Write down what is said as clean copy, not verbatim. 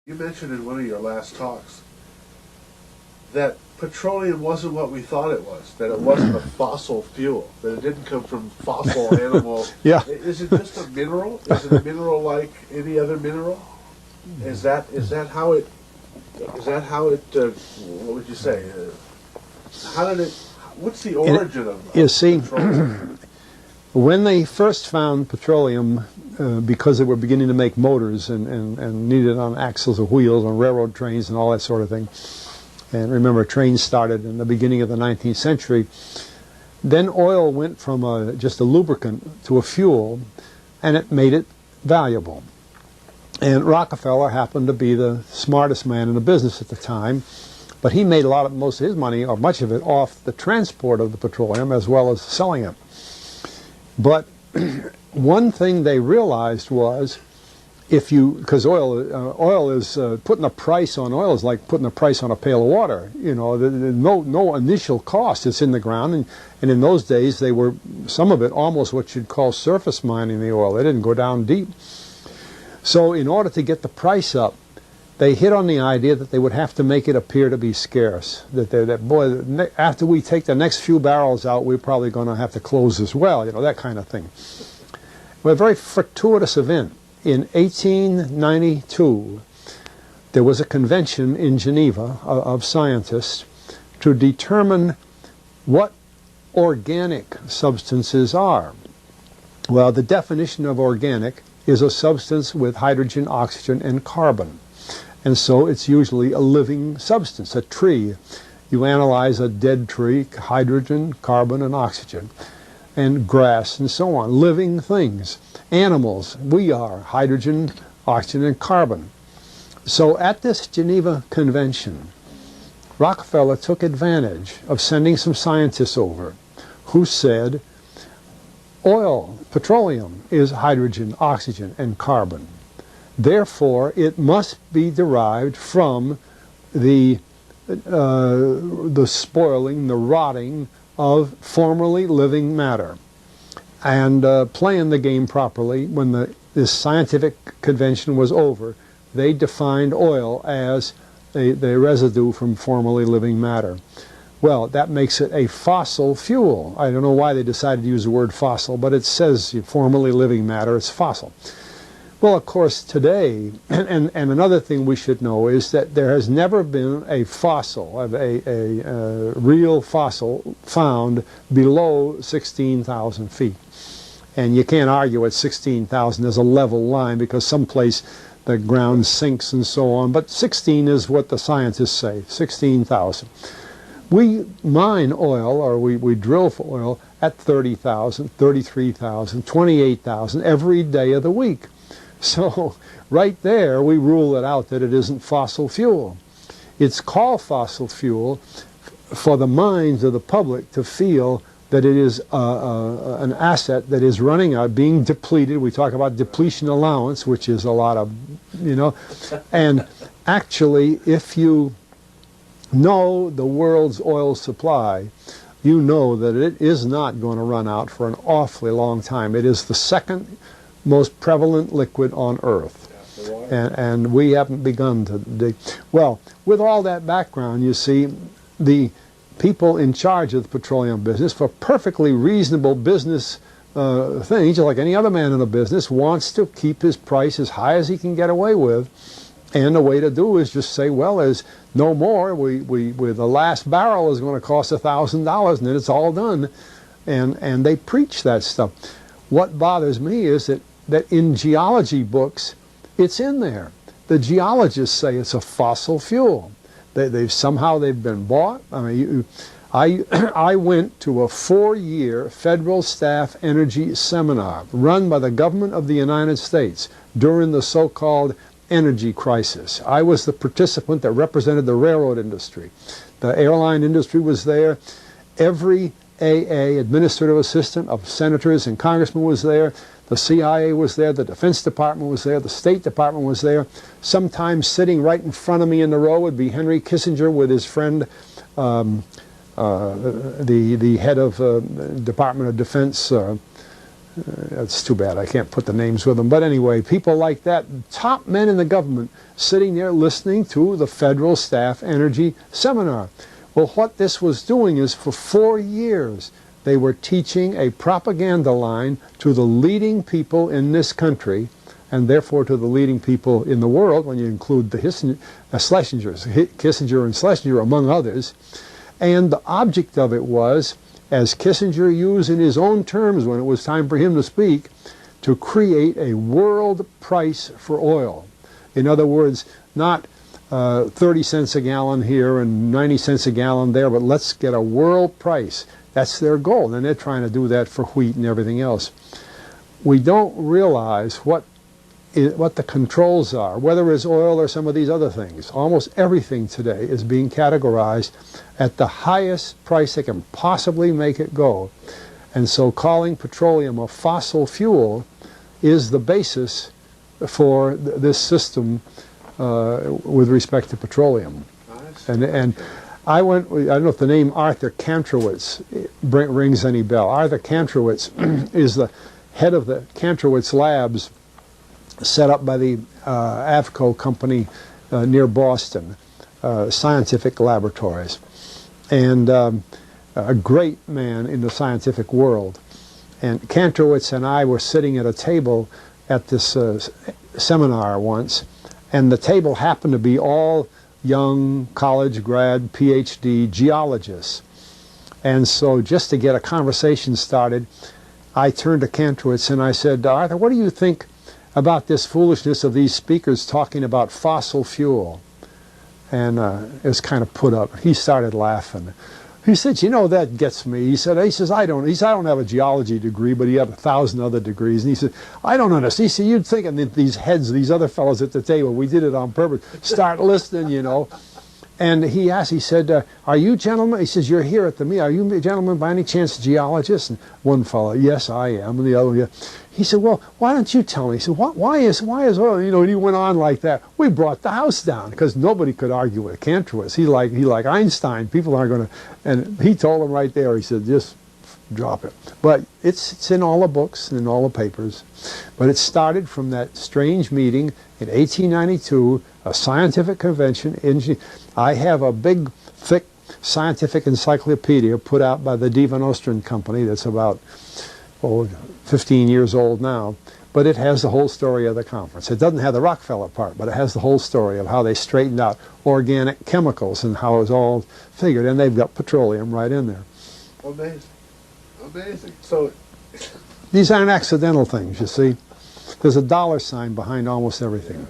You mentioned in one of your last talks that petroleum wasn't what we thought it was, that it wasn't a fossil fuel, that it didn't come from fossil animals. Yeah. Is it just a mineral? Is it a mineral like any other mineral? Is that how it, what would you say? How did it, what's the origin of you see, petroleum? when they first found petroleum, because they were beginning to make motors and needed on axles of wheels on railroad trains and all that sort of thing, and remember trains started in the beginning of the 19th century, then oil went from just a lubricant to a fuel, and it made it valuable. And Rockefeller happened to be the smartest man in the business at the time, but he made most of his money, or much of it, off the transport of the petroleum as well as selling it. But one thing they realized was, because oil is putting a price on oil is like putting a price on a pail of water. You know, no initial cost. It's in the ground, and in those days they were, some of it, almost what you'd call surface mining the oil. They didn't go down deep. So in order to get the price up, they hit on the idea that they would have to make it appear to be scarce. That boy, after we take the next few barrels out, we're probably going to have to close as well. You know, that kind of thing. Well, a very fortuitous event. In 1892, there was a convention in Geneva of scientists to determine what organic substances are. Well, the definition of organic is a substance with hydrogen, oxygen, and carbon. And so it's usually a living substance, a tree. You analyze a dead tree, hydrogen, carbon, and oxygen, and grass, and so on, living things. Animals, we are hydrogen, oxygen, and carbon. So at this Geneva Convention, Rockefeller took advantage of sending some scientists over who said, oil, petroleum, is hydrogen, oxygen, and carbon. Therefore, it must be derived from the spoiling, the rotting of formerly living matter. And playing the game properly, when this scientific convention was over, they defined oil as the residue from formerly living matter. Well, that makes it a fossil fuel. I don't know why they decided to use the word fossil, but it says formerly living matter, it's fossil. Well, of course, today, and another thing we should know is that there has never been a fossil, a real fossil, found below 16,000 feet. And you can't argue at 16,000 as a level line, because someplace the ground sinks and so on. But 16 is what the scientists say, 16,000. We mine oil, or we drill for oil, at 30,000, 33,000, 28,000 every day of the week. So right there we rule it out that it isn't fossil fuel. It's called fossil fuel for the minds of the public to feel that it is an asset that is running out, being depleted. We talk about depletion allowance, which is a lot of, you know, and actually if you know the world's oil supply, you know that it is not going to run out for an awfully long time. It is the second most prevalent liquid on Earth. And we haven't begun to dig. Well, with all that background, you see, the people in charge of the petroleum business, for perfectly reasonable business things, just like any other man in a business, wants to keep his price as high as he can get away with. And the way to do is just say, well, there's no more. The last barrel is going to cost $1,000, and then it's all done. And they preach that stuff. What bothers me is that in geology books, it's in there. The geologists say it's a fossil fuel. Somehow they've been bought. I mean, I went to a 4-year federal staff energy seminar run by the government of the United States during the so-called energy crisis. I was the participant that represented the railroad industry. The airline industry was there. Every AA, administrative assistant of senators and congressmen, was there. The CIA was there, the Defense Department was there, the State Department was there. Sometimes sitting right in front of me in the row would be Henry Kissinger with his friend, the head of Department of Defense, It's too bad I can't put the names with them. But anyway, people like that, top men in the government, sitting there listening to the Federal Staff Energy Seminar. Well, what this was doing is for 4 years, they were teaching a propaganda line to the leading people in this country, and therefore to the leading people in the world, when you include the Kissinger and Schlesinger, among others. And the object of it was, as Kissinger used in his own terms when it was time for him to speak, to create a world price for oil. In other words, not 30 cents a gallon here and 90 cents a gallon there, but let's get a world price. That's their goal, and they're trying to do that for wheat and everything else. We don't realize what the controls are, whether it's oil or some of these other things. Almost everything today is being categorized at the highest price they can possibly make it go. And so calling petroleum a fossil fuel is the basis for this system with respect to petroleum. Nice. And I don't know if the name Arthur Kantrowitz rings any bell. Arthur Kantrowitz is the head of the Kantrowitz Labs, set up by the Avco company near Boston, scientific laboratories, and a great man in the scientific world. And Kantrowitz and I were sitting at a table at this seminar once, and the table happened to be all young college grad, PhD geologists. And so just to get a conversation started, I turned to Kantrowitz and I said, Arthur, what do you think about this foolishness of these speakers talking about fossil fuel? And it was kind of put up. He started laughing. He said, you know, that gets me. He says, I don't have a geology degree, but he had 1,000 other degrees. And he said, I don't understand. He said, you'd think that these heads, these other fellows at the table, we did it on purpose, start listening, you know. And he asked, he said, are you gentlemen, he says, you're here at the meeting, are you gentlemen by any chance geologists? And one fellow, yes, I am. And the other, yeah. He said, well, why don't you tell me? He said, why is oil, you know, and he went on like that. We brought the house down because nobody could argue with Kantrowitz. He like Einstein. People aren't going to, and he told him right there, he said, just drop it. But it's in all the books and in all the papers. But it started from that strange meeting in 1892, a scientific convention. I have a big, thick scientific encyclopedia put out by the Divan Ostrin Company that's about 15 years old now, but it has the whole story of the conference. It doesn't have the Rockefeller part, but it has the whole story of how they straightened out organic chemicals and how it was all figured, and they've got petroleum right in there. Amazing. Amazing. So these aren't accidental things, you see. There's a dollar sign behind almost everything.